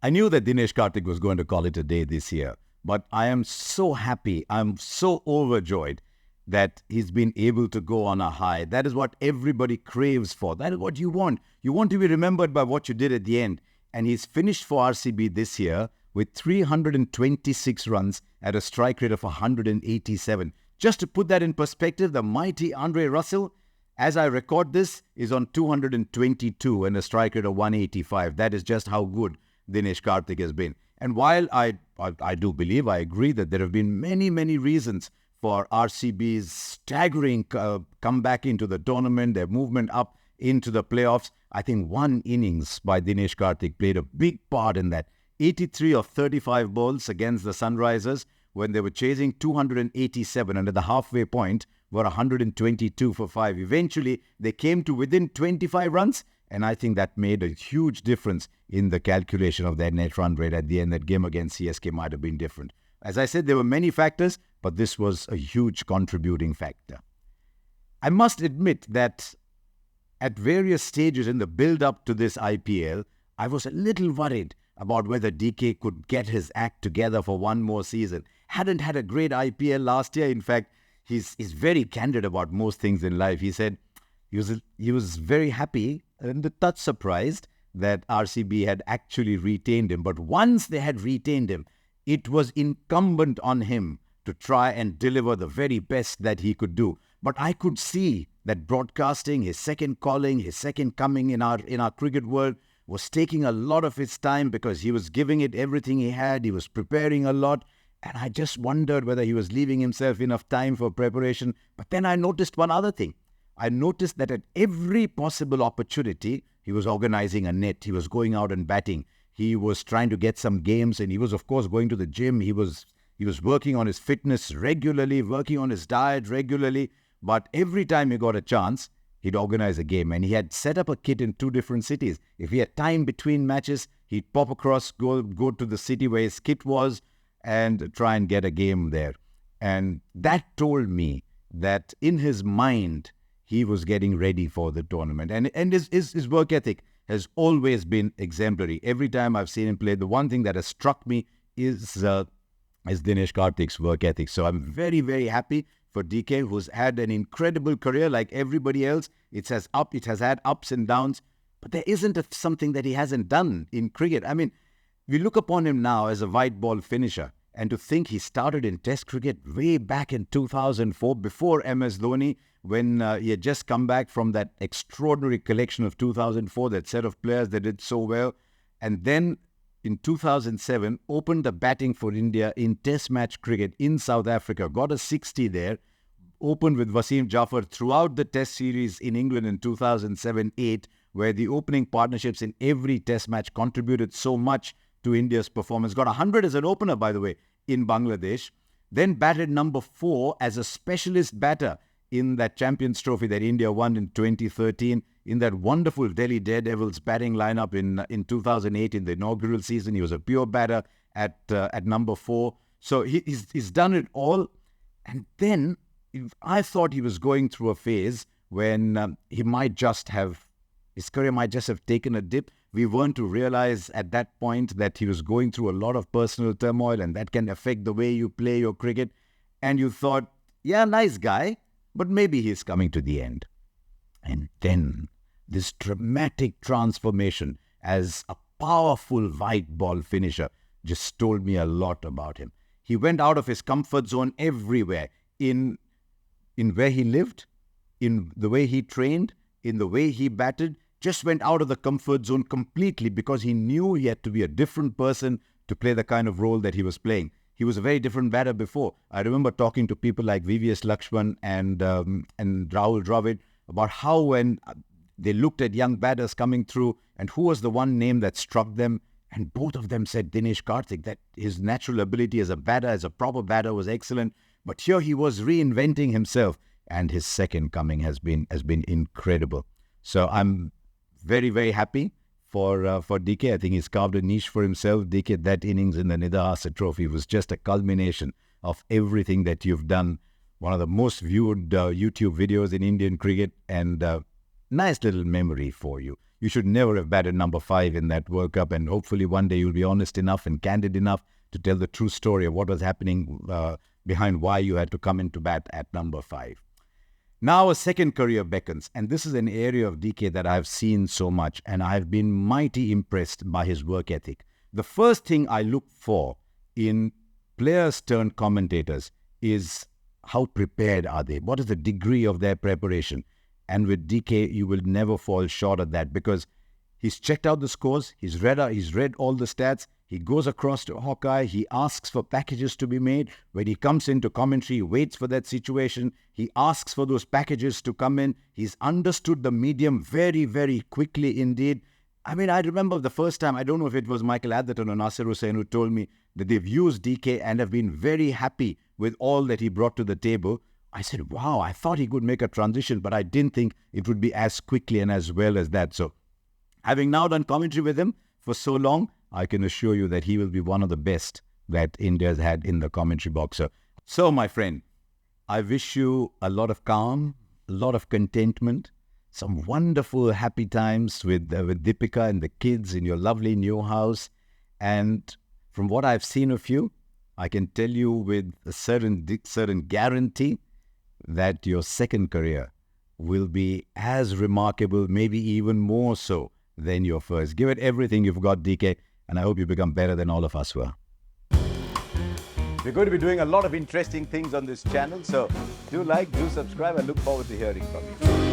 I knew that Dinesh Karthik was going to call it a day this year, but I am so happy. I'm so overjoyed that he's been able to go on a high. That is what everybody craves for. That is what you want. You want to be remembered by what you did at the end. And he's finished for RCB this year with 326 runs at a strike rate of 187. Just to put that in perspective, the mighty Andre Russell, as I record this, is on 222 and a strike rate of 185. That is just how good Dinesh Karthik has been. And while I do believe, I agree that there have been many, many reasons for RCB's staggering comeback into the tournament, their movement up into the playoffs, I think one innings by Dinesh Karthik played a big part in that. 83 of 35 balls against the Sunrisers when they were chasing 287, and at the halfway point were 122 for 5. Eventually, they came to within 25 runs, and I think that made a huge difference in the calculation of their net run rate at the end. That game against CSK might have been different. As I said, there were many factors, but this was a huge contributing factor. I must admit that at various stages in the build-up to this IPL, I was a little worried about whether DK could get his act together for one more season. Hadn't had a great IPL last year. In fact, he's very candid about most things in life. He said he was very happy and a touch surprised that RCB had actually retained him. But once they had retained him, it was incumbent on him to try and deliver the very best that he could do. But I could see that broadcasting, his second calling, his second coming in our cricket world was taking a lot of his time because he was giving it everything he had. He was preparing a lot. And I just wondered whether he was leaving himself enough time for preparation. But then I noticed one other thing. I noticed that at every possible opportunity, he was organizing a net. He was going out and batting. He was trying to get some games, and he was, of course, going to the gym. He was working on his fitness regularly, working on his diet regularly. But every time he got a chance, he'd organize a game. And he had set up a kit in 2 different cities. If he had time between matches, he'd pop across, go to the city where his kit was, and try and get a game there. And that told me that in his mind, he was getting ready for the tournament. And his work ethic has always been exemplary. Every time I've seen him play, the one thing that has struck me is Dinesh Karthik's work ethic. So I'm very, very happy for DK, who's had an incredible career like everybody else. It has had ups and downs, but there isn't something that he hasn't done in cricket. I mean, we look upon him now as a white ball finisher. And to think he started in Test cricket way back in 2004, before MS Dhoni, when he had just come back from that extraordinary collection of 2004, that set of players that did so well. And then in 2007, opened the batting for India in Test match cricket in South Africa, got a 60 there, opened with Wasim Jaffer throughout the Test series in England in 2007-8, where the opening partnerships in every Test match contributed so much to India's performance. Got 100 as an opener, by the way, in Bangladesh. Then batted number 4 as a specialist batter in that Champions Trophy that India won in 2013, in that wonderful Delhi Daredevils batting lineup in 2008 in the inaugural season. He was a pure batter at number 4. So he's done it all. And then I thought he was going through a phase when his career might just have taken a dip. We weren't to realize at that point that he was going through a lot of personal turmoil, and that can affect the way you play your cricket. And you thought, yeah, nice guy, but maybe he's coming to the end. And then this dramatic transformation as a powerful white ball finisher just told me a lot about him. He went out of his comfort zone everywhere, in where he lived, in the way he trained, in the way he batted. Just went out of the comfort zone completely because he knew he had to be a different person to play the kind of role that he was playing. He was a very different batter before. I remember talking to people like VVS Lakshman and Rahul Dravid about how when they looked at young batters coming through and who was the one name that struck them, and both of them said Dinesh Karthik, that his natural ability as a batter, as a proper batter, was excellent. But here he was reinventing himself, and his second coming has been incredible. So I'm very, very happy for DK. I think he's carved a niche for himself. DK, that innings in the Nidahasa Trophy was just a culmination of everything that you've done. One of the most viewed YouTube videos in Indian cricket, and nice little memory for you. You should never have batted number 5 in that World Cup, and hopefully one day you'll be honest enough and candid enough to tell the true story of what was happening behind why you had to come into bat at number 5. Now a second career beckons, and this is an area of DK that I've seen so much, and I've been mighty impressed by his work ethic. The first thing I look for in players turned commentators is how prepared are they? What is the degree of their preparation? And with DK, you will never fall short of that, because he's checked out the scores, he's read all the stats, he goes across to Hawkeye, he asks for packages to be made. When he comes into commentary, he waits for that situation, he asks for those packages to come in. He's understood the medium very, very quickly indeed. I mean, I remember the first time, I don't know if it was Michael Atherton or Nasir Hussain who told me that they've used DK and have been very happy with all that he brought to the table. I said, wow, I thought he could make a transition, but I didn't think it would be as quickly and as well as that. So, having now done commentary with him for so long, I can assure you that he will be one of the best that India's had in the commentary box. So, my friend, I wish you a lot of calm, a lot of contentment, some wonderful happy times with Deepika and the kids in your lovely new house. And from what I've seen of you, I can tell you with a certain guarantee that your second career will be as remarkable, maybe even more so than your first. Give it everything you've got, DK, and I hope you become better than all of us were. We're going to be doing a lot of interesting things on this channel, so do like, do subscribe. I look forward to hearing from you.